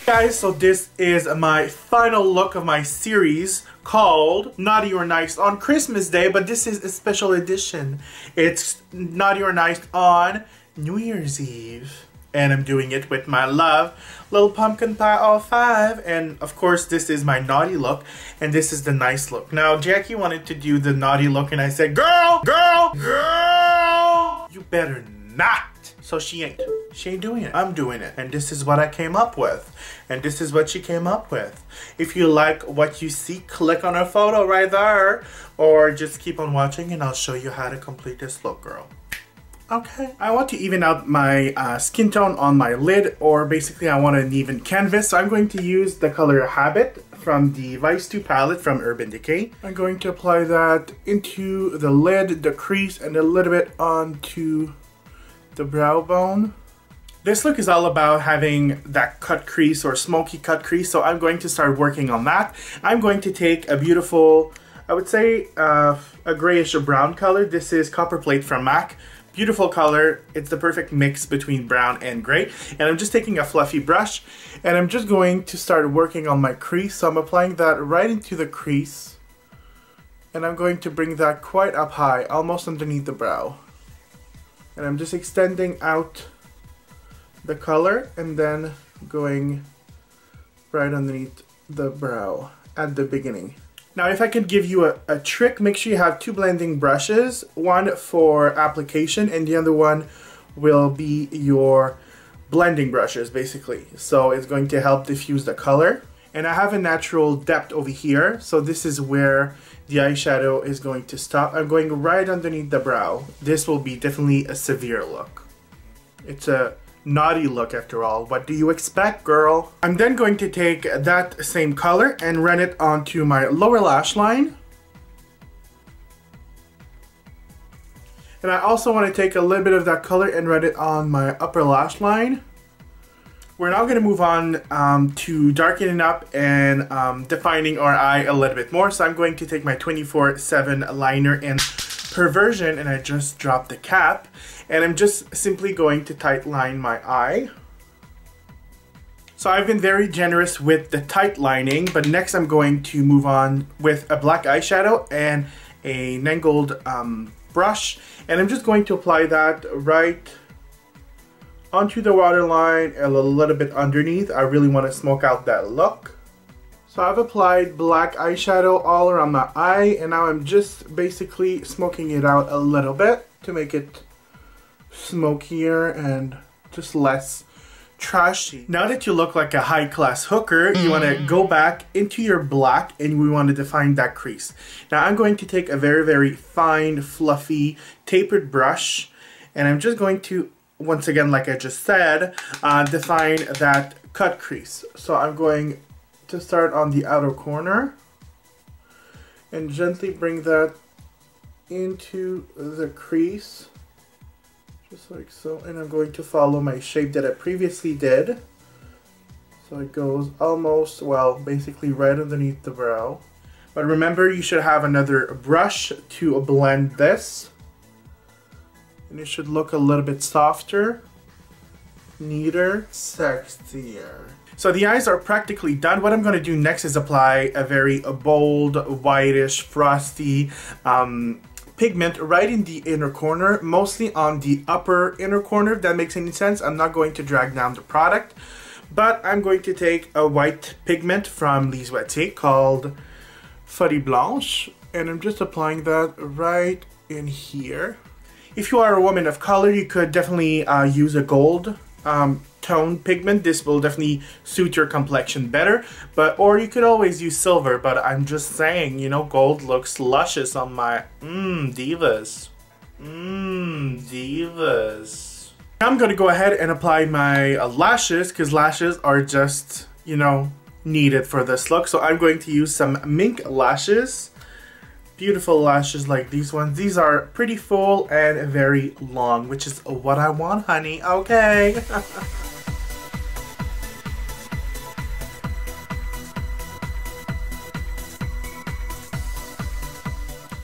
Guys, so this is my final look of my series called Naughty or Nice on Christmas Day, but this is a special edition. It's Naughty or Nice on New Year's Eve. And I'm doing it with my love, lilpumpkinpie05. And of course, this is my naughty look, and this is the nice look. Now, Jackie wanted to do the naughty look, and I said, girl, you better not. So she ain't doing it. I'm doing it. And this is what I came up with. And this is what she came up with. If you like what you see, click on her photo right there. Or just keep on watching and I'll show you how to complete this look, girl. Okay. I want to even out my skin tone on my lid, or basically I want an even canvas. So I'm going to use the color Habit from the Vice 2 palette from Urban Decay. I'm going to apply that into the lid, the crease, and a little bit onto the brow bone. This look is all about having that cut crease or smoky cut crease, so I'm going to start working on that. I'm going to take a beautiful, I would say a grayish or brown color. This is Copperplate from M.A.C. Beautiful color. It's the perfect mix between brown and gray. And I'm just taking a fluffy brush and I'm just going to start working on my crease. So I'm applying that right into the crease and I'm going to bring that quite up high, almost underneath the brow. And I'm just extending out the color and then going right underneath the brow at the beginning. Now, if I could give you a trick, make sure you have two blending brushes, one for application and the other one will be your blending brushes, basically. So it's going to help diffuse the color. And I have a natural depth over here, so this is where the eyeshadow is going to stop. I'm going right underneath the brow. This will be definitely a severe look. It's a naughty look after all. What do you expect, girl? I'm then going to take that same color and run it onto my lower lash line. And I also want to take a little bit of that color and run it on my upper lash line. We're now going to move on to darkening up and defining our eye a little bit more. So I'm going to take my 24/7 liner in Perversion and I just dropped the cap. And I'm just simply going to tight line my eye. So I've been very generous with the tight lining, but next I'm going to move on with a black eyeshadow and a Nangold brush. And I'm just going to apply that right onto the waterline and a little bit underneath. I really want to smoke out that look. So I've applied black eyeshadow all around my eye and now I'm just basically smoking it out a little bit to make it smokier and just less trashy. Now that you look like a high-class hooker, you want to go back into your black and we want to define that crease. Now I'm going to take a very, very fine, fluffy, tapered brush and I'm just going to, once again, like I just said, define that cut crease. So I'm going to start on the outer corner and gently bring that into the crease, just like so. And I'm going to follow my shape that I previously did. So it goes almost, well, basically right underneath the brow. But remember, you should have another brush to blend this. And it should look a little bit softer, neater, sexier. So the eyes are practically done. What I'm going to do next is apply a very bold, whitish, frosty pigment right in the inner corner, mostly on the upper inner corner, if that makes any sense. I'm not going to drag down the product, but I'm going to take a white pigment from Lise Watier called Folie Blanche, and I'm just applying that right in here. If you are a woman of color, you could definitely use a gold tone pigment. This will definitely suit your complexion better, or you could always use silver, but I'm just saying, you know, gold looks luscious on my divas. Divas. I'm gonna go ahead and apply my lashes, because lashes are just, you know, needed for this look. So I'm going to use some mink lashes. Beautiful lashes like these ones. These are pretty full and very long, which is what I want, honey. Okay.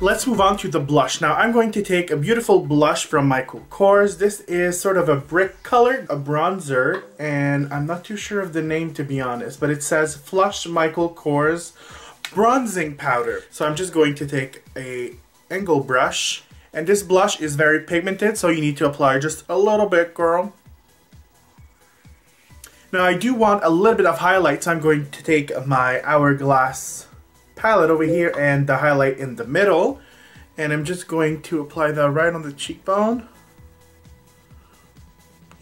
let's move on to the blush. Now I'm going to take a beautiful blush from Michael Kors. This is sort of a brick color, a bronzer, and I'm not too sure of the name to be honest, but it says Flush Michael Kors Bronzing Powder. So I'm just going to take a angle brush, and this blush is very pigmented, so you need to apply just a little bit, girl. Now I do want a little bit of highlight, so I'm going to take my Hourglass palette over here and the highlight in the middle, and I'm just going to apply that right on the cheekbone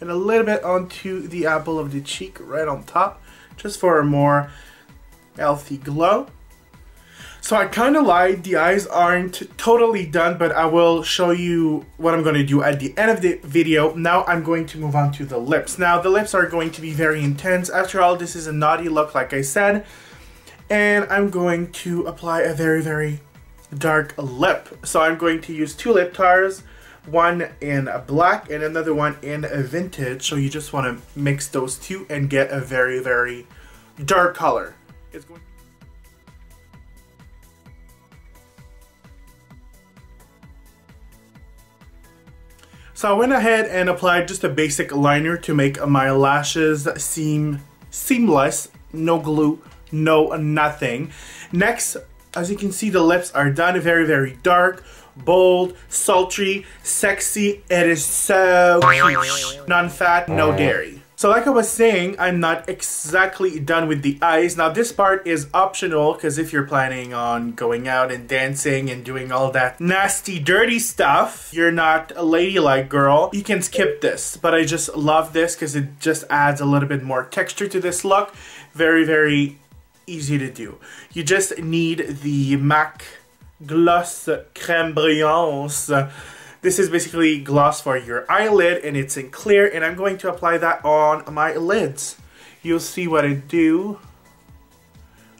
and a little bit onto the apple of the cheek right on top, just for a more healthy glow. So I kind of lied, the eyes aren't totally done, but I will show you what I'm going to do at the end of the video. Now I'm going to move on to the lips. Now the lips are going to be very intense. After all, this is a naughty look like I said. And I'm going to apply a very, very dark lip. So I'm going to use two Liptars, one in a black and another one in a vintage. So you just want to mix those two and get a very, very dark color. It's going So I went ahead and applied just a basic liner to make my lashes seem seamless, no glue, no nothing. Next, as you can see, the lips are done. Very, very dark, bold, sultry, sexy. It is so cute. Non-fat, no dairy. So like I was saying, I'm not exactly done with the eyes. Now this part is optional because if you're planning on going out and dancing and doing all that nasty, dirty stuff, you're not a ladylike girl, you can skip this. But I just love this because it just adds a little bit more texture to this look. Very, very easy to do. You just need the M.A.C Gloss Crème Brillance. This is basically gloss for your eyelid and it's in clear, and I'm going to apply that on my lids. You'll see what I do.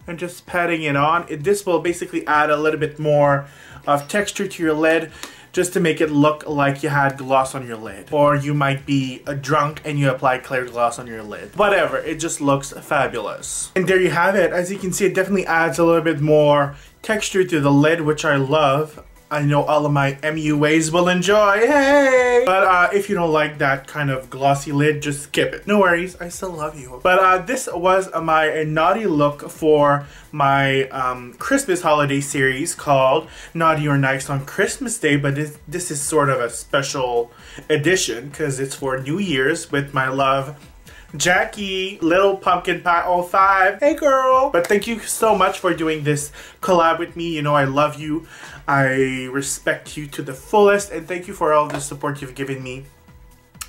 I'm just patting it on. This will basically add a little bit more of texture to your lid just to make it look like you had gloss on your lid. Or you might be a drunk and you apply clear gloss on your lid. Whatever, it just looks fabulous. And there you have it. As you can see, it definitely adds a little bit more texture to the lid, which I love. I know all of my MUAs will enjoy, hey! But if you don't like that kind of glossy lid, just skip it. No worries, I still love you. But this was my naughty look for my Christmas holiday series called Naughty or Nice on Christmas Day. But this is sort of a special edition because it's for New Year's with my love, Jackie, lilpumpkinpie05. Hey girl! But thank you so much for doing this collab with me. You know I love you. I respect you to the fullest, and thank you for all the support you've given me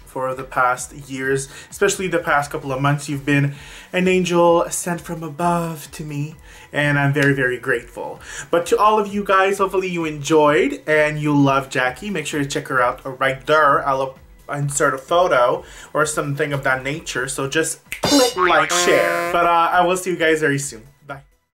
for the past years, especially the past couple of months. You've been an angel sent from above to me, and I'm very, very grateful. But to all of you guys, hopefully you enjoyed and you love Jackie. Make sure to check her out right there. I'll insert a photo or something of that nature, so just click like, share. But I will see you guys very soon.